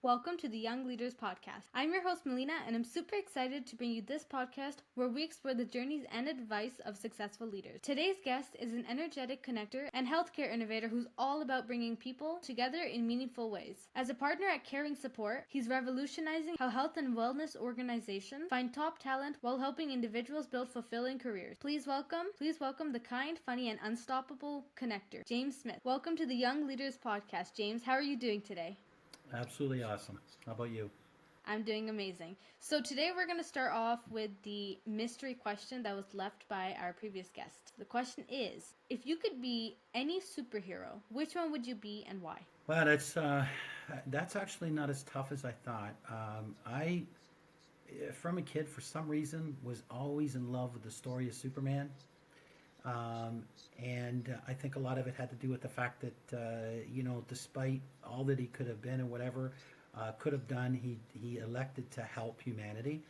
Welcome to the Young Leaders Podcast. I'm your host, Melina, and I'm super excited to bring you this podcast where we explore the journeys and advice of successful leaders. Today's guest is an energetic connector and healthcare innovator who's all about bringing people together in meaningful ways. As a partner at Caring Support, he's revolutionizing how health and wellness organizations find top talent while helping individuals build fulfilling careers. Please welcome the kind, funny, and unstoppable connector, James Smith. Welcome to the Young Leaders Podcast. James, how are you doing today? Absolutely awesome. How about you? I'm doing amazing. So today we're going to start off with the mystery question that was left by our previous guest. The question is, if you could be any superhero, which one would you be and why? Well, that's actually not as tough as I thought. I, from a kid, for some reason, was always in love with the story of Superman. Um, and I think a lot of it had to do with the fact that, despite all that he could have been and whatever could have done, he elected to help humanity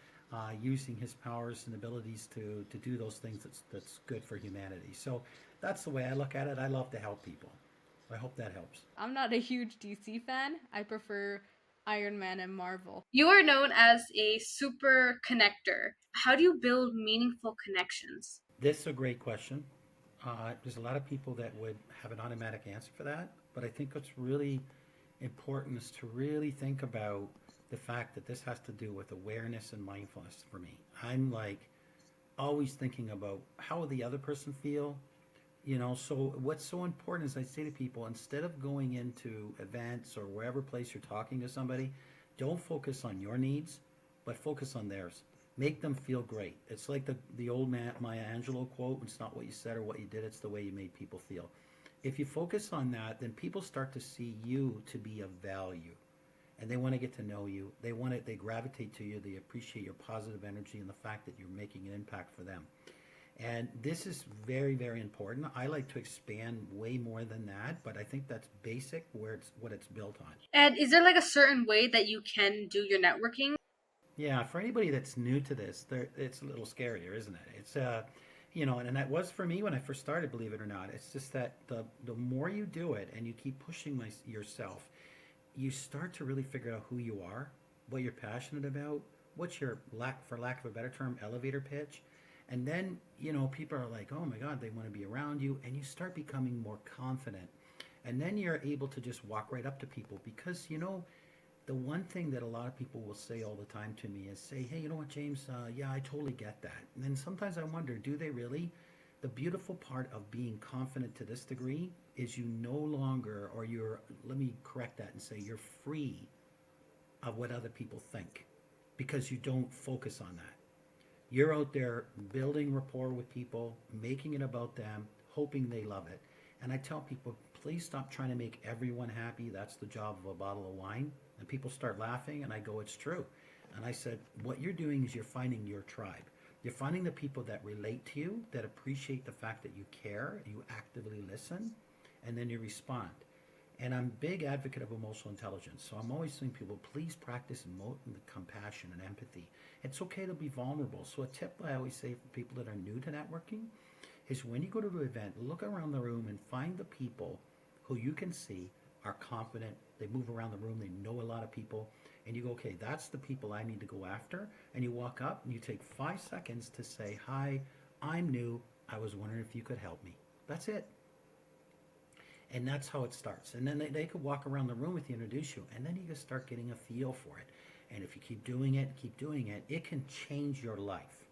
using his powers and abilities to do those things that's good for humanity. So that's the way I look at it. I love to help people. I hope that helps. I'm not a huge DC fan. I prefer Iron Man and Marvel. You are known as a super connector. How do you build meaningful connections? This is a great question. There's a lot of people that would have an automatic answer for that, but I think what's really important is to really think about the fact that this has to do with awareness and mindfulness for me. I'm like always thinking about how will the other person feel. So what's so important is I say to people, instead of going into events or wherever place you're talking to somebody, don't focus on your needs, but focus on theirs. Make them feel great. It's like the old Maya Angelou quote, it's not what you said or what you did, it's the way you made people feel. If you focus on that, then people start to see you to be of value. And they want to get to know you. They gravitate to you. They appreciate your positive energy and the fact that you're making an impact for them. And this is very, very important. I like to expand way more than that, but I think that's basic where it's what it's built on. And is there like a certain way that you can do your networking? Yeah, for anybody that's new to this, it's a little scarier, isn't it? And that was for me when I first started, believe it or not. It's just that the more you do it and you keep pushing yourself, you start to really figure out who you are, what you're passionate about, what's your for lack of a better term, elevator pitch. And then, people are like, oh my God, they want to be around you. And you start becoming more confident. And then you're able to just walk right up to people because, the one thing that a lot of people will say all the time to me is say, hey, you know what, James? Yeah, I totally get that. And then sometimes I wonder, do they really? The beautiful part of being confident to this degree is you no longer, or let me correct that and say you're free of what other people think because you don't focus on that. You're out there building rapport with people, making it about them, hoping they love it. And I tell people, please stop trying to make everyone happy. That's the job of a bottle of wine. And people start laughing, and I go, it's true. And I said, what you're doing is you're finding your tribe. You're finding the people that relate to you, that appreciate the fact that you care, you actively listen, and then you respond. And I'm a big advocate of emotional intelligence. So I'm always saying people, please practice compassion and empathy. It's okay to be vulnerable. So a tip I always say for people that are new to networking is when you go to an event, look around the room and find the people who you can see are confident. They move around the room. They know a lot of people. And you go, okay, that's the people I need to go after. And you walk up and you take 5 seconds to say, hi, I'm new. I was wondering if you could help me. That's it. And that's how it starts. And then they could walk around the room with you, introduce you, and then you can start getting a feel for it. And if you keep doing it, it can change your life.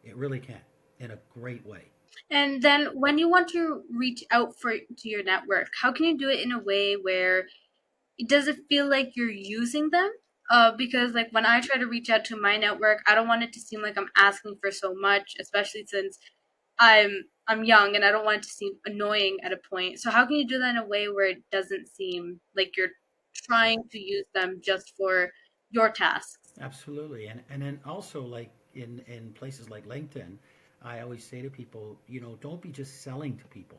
It really can, in a great way. And then when you want to reach out to your network, how can you do it in a way where it doesn't feel like you're using them? Because like when I try to reach out to my network, I don't want it to seem like I'm asking for so much, especially since I'm young and I don't want it to seem annoying at a point. So how can you do that in a way where it doesn't seem like you're trying to use them just for your tasks? Absolutely. And then also, like in places like LinkedIn, I always say to people, don't be just selling to people.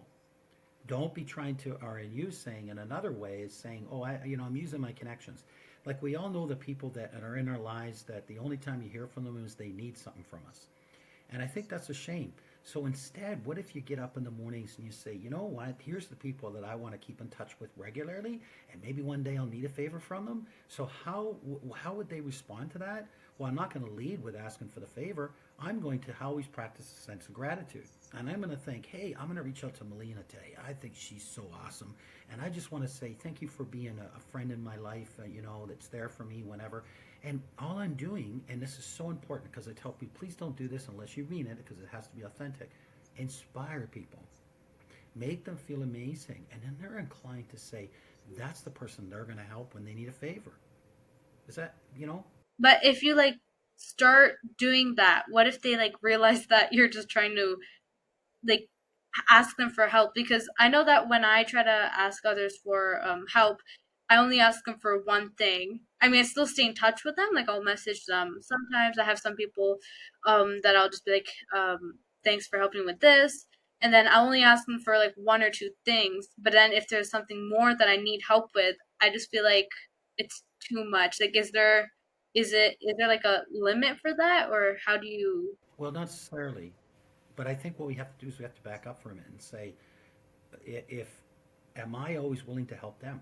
Don't be trying to, or in you saying in another way is saying, oh, I'm using my connections. Like we all know the people that are in our lives that the only time you hear from them is they need something from us. And I think that's a shame. So instead, what if you get up in the mornings and you say, you know what, here's the people that I want to keep in touch with regularly, and maybe one day I'll need a favor from them. So how would they respond to that? Well, I'm not going to lead with asking for the favor. I'm going to always practice a sense of gratitude. And I'm going to think, hey, I'm going to reach out to Melina today. I think she's so awesome. And I just want to say thank you for being a friend in my life, that's there for me whenever. And all I'm doing, and this is so important because I tell people, please don't do this unless you mean it because it has to be authentic. Inspire people, make them feel amazing, and then they're inclined to say, that's the person they're going to help when they need a favor. Is that, But if you like start doing that, what if they like realize that you're just trying to like ask them for help? Because I know that when I try to ask others for help, I only ask them for one thing. I mean, I still stay in touch with them. Like I'll message them. Sometimes I have some people that I'll just be like, "Thanks for helping with this," and then I only ask them for like one or two things. But then if there's something more that I need help with, I just feel like it's too much. Like, is there like a limit for that, or how do you? well, not necessarily. But I think what we have to do is we have to back up for a minute and say, if am I always willing to help them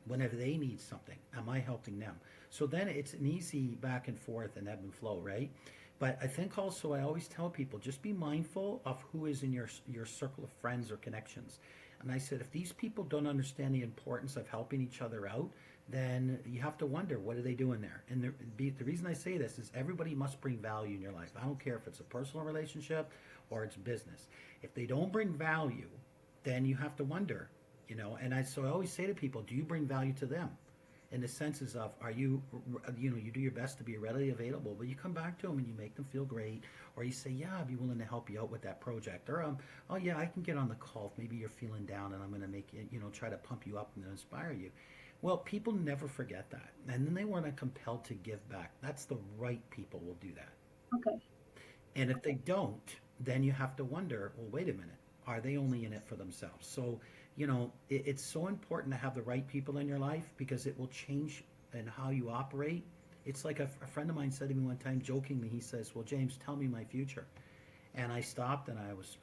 whenever they need something? Am I helping them? So then it's an easy back and forth and ebb and flow, right? But I think also I always tell people just be mindful of who is in your circle of friends or connections. And I said if these people don't understand the importance of helping each other out, then you have to wonder what are they doing there. And the reason I say this is everybody must bring value in your life. I don't care if it's a personal relationship or it's business. If they don't bring value, then you have to wonder, so I always say to people, do you bring value to them? In the senses of, are you, you do your best to be readily available, but you come back to them and you make them feel great, or you say, yeah, I'd be willing to help you out with that project, or oh yeah, I can get on the call if maybe you're feeling down, and I'm going to make it, try to pump you up and inspire you. Well, people never forget that, and then they weren't compelled to give back. That's the right people will do that. Okay. And if they don't, then you have to wonder, well, wait a minute, are they only in it for themselves? So, it's so important to have the right people in your life because it will change in how you operate. It's like a friend of mine said to me one time jokingly, he says, well, James, tell me my future. And I stopped and I was,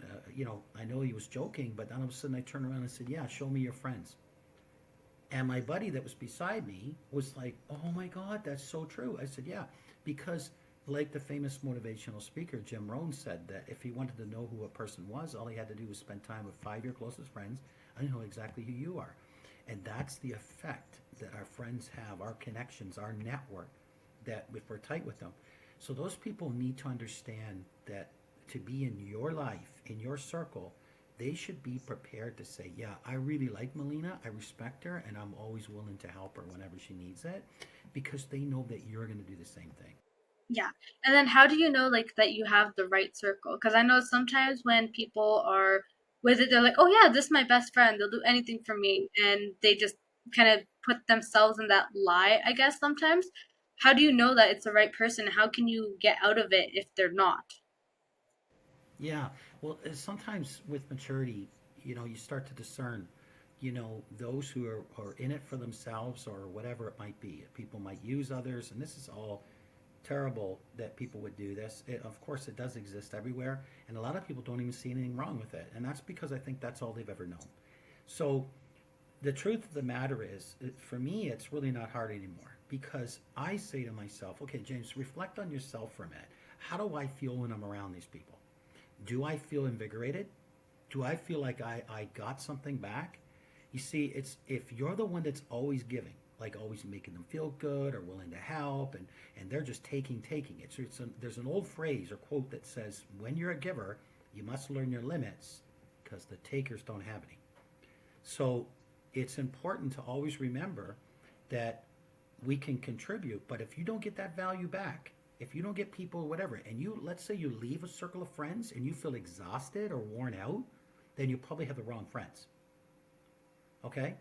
I know he was joking, but then all of a sudden I turned around and said, yeah, show me your friends. And my buddy that was beside me was like, oh my God, that's so true. I said, yeah, because like the famous motivational speaker, Jim Rohn said that if he wanted to know who a person was, all he had to do was spend time with five of your closest friends and know exactly who you are. And that's the effect that our friends have, our connections, our network, that if we're tight with them. So those people need to understand that to be in your life, in your circle, they should be prepared to say, yeah, I really like Melina, I respect her, and I'm always willing to help her whenever she needs it because they know that you're going to do the same thing. Yeah. And then how do you know like that you have the right circle? Because I know sometimes when people are with it, they're like, "Oh yeah, this is my best friend. They'll do anything for me," and they just kind of put themselves in that lie. I guess sometimes. How do you know that it's the right person? How can you get out of it if they're not? Yeah, well, sometimes with maturity, you start to discern, those who are in it for themselves or whatever it might be. People might use others, and this is all terrible that people would do this. Of course, it does exist everywhere, and a lot of people don't even see anything wrong with it. And that's because I think that's all they've ever known. So the truth of the matter is, for me, it's really not hard anymore because I say to myself, okay, James, reflect on yourself for a minute. How do I feel when I'm around these people? Do I feel invigorated? Do I feel like I got something back? You see, it's if you're the one that's always giving, like always making them feel good or willing to help, and they're just taking. There's an old phrase or quote that says, when you're a giver, you must learn your limits because the takers don't have any. So it's important to always remember that we can contribute, but if you don't get that value back, if you don't get people, whatever, and let's say you leave a circle of friends and you feel exhausted or worn out, then you probably have the wrong friends. Okay?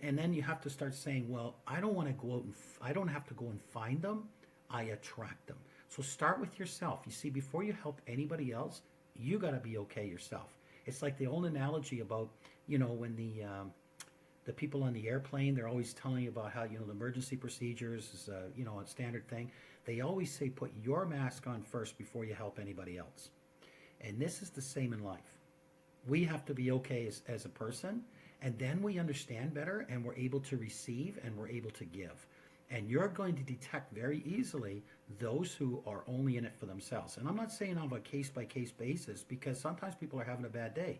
And then you have to start saying, well, I don't want to go out and, I don't have to go and find them. I attract them. So start with yourself. You see, before you help anybody else, you got to be okay yourself. It's like the old analogy about, when the people on the airplane, they're always telling you about how, the emergency procedures is, a standard thing. They always say put your mask on first before you help anybody else. And this is the same in life. We have to be okay as a person, and then we understand better, and we're able to receive, and we're able to give. And you're going to detect very easily those who are only in it for themselves. And I'm not saying on a case-by-case basis, because sometimes people are having a bad day.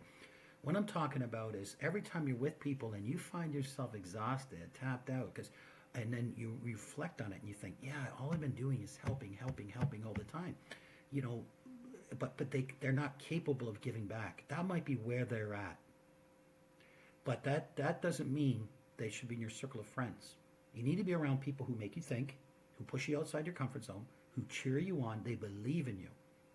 What I'm talking about is every time you're with people and you find yourself exhausted, tapped out, and then you reflect on it and you think, yeah, all I've been doing is helping all the time. You know, but they're not capable of giving back. That might be where they're at. But that doesn't mean they should be in your circle of friends. You need to be around people who make you think, who push you outside your comfort zone, who cheer you on. They believe in you.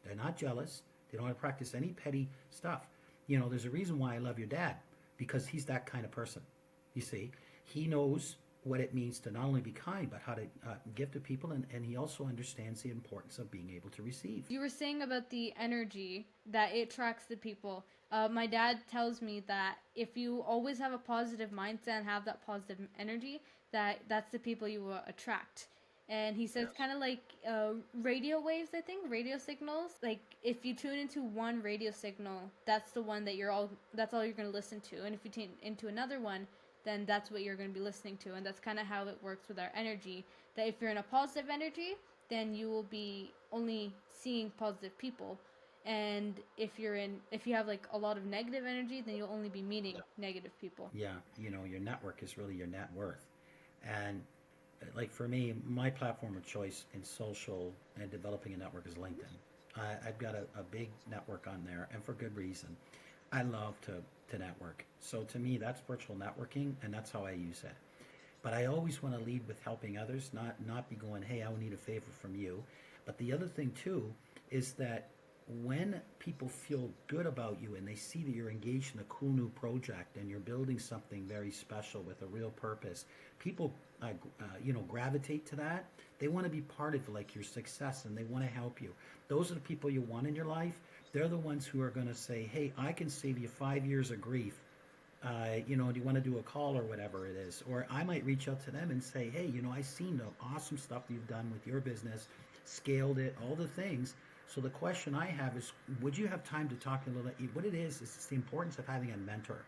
They're not jealous. They don't want to practice any petty stuff. You know, there's a reason why I love your dad, because he's that kind of person. You see, he knows what it means to not only be kind, but how to give to people, and he also understands the importance of being able to receive. You were saying about the energy that it attracts the people. My dad tells me that if you always have a positive mindset and have that positive energy, that's the people you will attract. And he says kind of like radio waves, I think, radio signals. Like if you tune into one radio signal, that's the one that's all you're going to listen to. And if you tune into another one, then that's what you're going to be listening to. And that's kind of how it works with our energy. That if you're in a positive energy, then you will be only seeing positive people. And if you have like a lot of negative energy, then you'll only be meeting negative people. Yeah, you know, your network is really your net worth. And like for me, my platform of choice in social and developing a network is LinkedIn. I've got a big network on there, and for good reason. I love to network. So to me, that's virtual networking, and that's how I use it. But I always want to lead with helping others, not be going, hey, I need a favor from you. But the other thing too is that when people feel good about you and they see that you're engaged in a cool new project and you're building something very special with a real purpose, people gravitate to that. They want to be part of like your success, and they want to help you. Those are the people you want in your life. They're the ones who are going to say, hey, I can save you 5 years of grief. Do you want to do a call or whatever it is? Or I might reach out to them and say, hey, I've seen the awesome stuff you've done with your business, scaled it, all the things. So the question I have is, would you have time to talk a little bit? What it is it's the importance of having a mentor.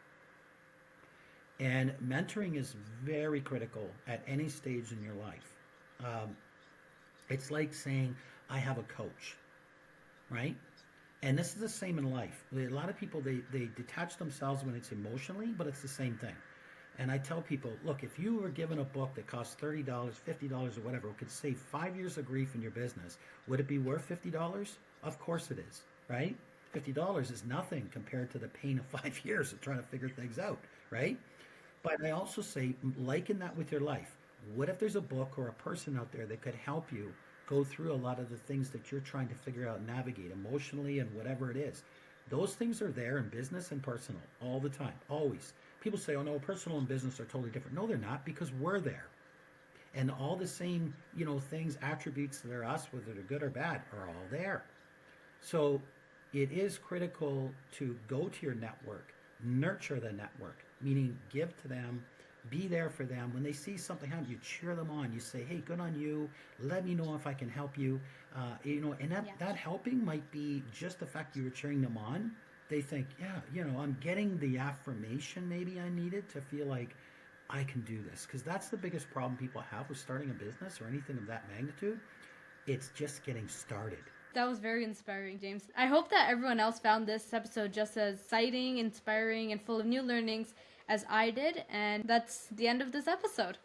And mentoring is very critical at any stage in your life. It's like saying, I have a coach, right? And this is the same in life. A lot of people, they detach themselves when it's emotionally, but it's the same thing. And I tell people, look, if you were given a book that costs $30, $50 or whatever, it could save 5 years of grief in your business, would it be worth $50? Of course it is, right? $50 is nothing compared to the pain of 5 years of trying to figure things out, right? But I also say, liken that with your life. What if there's a book or a person out there that could help you go through a lot of the things that you're trying to figure out and navigate emotionally and whatever it is? Those things are there in business and personal all the time, always. People say, oh no, personal and business are totally different. No, they're not, because we're there. And all the same, things, attributes that are us, whether they're good or bad, are all there. So it is critical to go to your network, nurture the network, meaning give to them, be there for them. When they see something happen, you cheer them on. You say, hey, good on you. Let me know if I can help you. And that helping might be just the fact you were cheering them on. They think, yeah, I'm getting the affirmation maybe I needed to feel like I can do this. Because that's the biggest problem people have with starting a business or anything of that magnitude. It's just getting started. That was very inspiring, James. I hope that everyone else found this episode just as exciting, inspiring, and full of new learnings as I did. And that's the end of this episode.